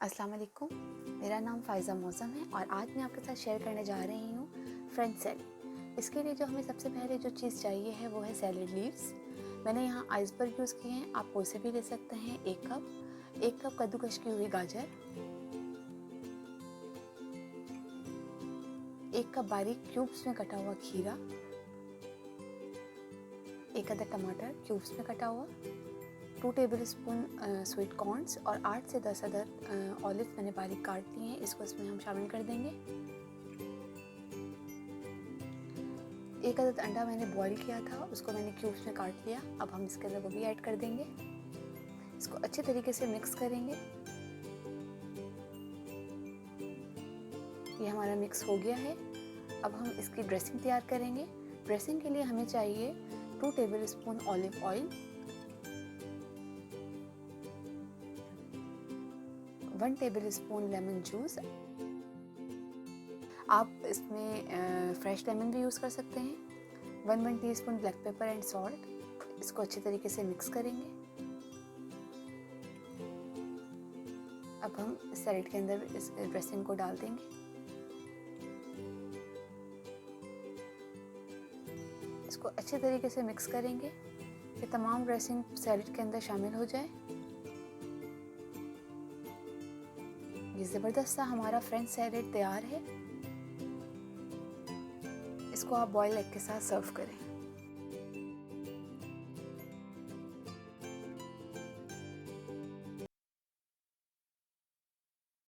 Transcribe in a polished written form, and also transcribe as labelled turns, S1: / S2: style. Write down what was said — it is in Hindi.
S1: अस्सलाम वालेकुम। मेरा नाम फ़ाइज़ा मौसम है और आज मैं आपके साथ शेयर करने जा रही हूँ फ्रेंच सैलेड। इसके लिए जो हमें सबसे पहले जो चीज़ चाहिए है वो है सैलेड लीव्स। मैंने यहाँ आइसबर्ग यूज़ किए हैं, आप कोई से भी ले सकते हैं। एक कप कद्दूकश की हुई गाजर, 1 कप बारीक क्यूब्स में कटा हुआ खीरा, 1 अदद टमाटर क्यूब्स में कटा हुआ, 2 टेबलस्पून स्वीट कॉर्न्स और 8 से 10 अदद ऑलिव मैंने बारीक काट लिए हैं। इसको इसमें हम शामिल कर देंगे। 1 अदद अंडा मैंने बॉईल किया था, उसको मैंने क्यूब्स में काट लिया। अब हम इसके अंदर वो भी ऐड कर देंगे। इसको अच्छे तरीके से मिक्स करेंगे। ये हमारा मिक्स हो गया है। अब हम इसकी ड्रेसिंग तैयार करेंगे। ड्रेसिंग के लिए हमें चाहिए 2 tablespoon olive oil, 1 tablespoon lemon juice. आप इसमें फ्रेश लेमन भी यूज़ कर सकते हैं। 1 teaspoon black pepper and salt. इसको अच्छे तरीके से मिक्स करेंगे। अब हम सैलेड के अंदर इस ड्रेसिंग को डाल देंगे। इसको अच्छे तरीके से मिक्स करेंगे कि तमाम ड्रेसिंग सैलेड के अंदर शामिल हो जाए। ये ज़बरदस्त सा हमारा फ्रेंच सैलेड तैयार है। इसको आप बॉयल एग के साथ सर्व करें।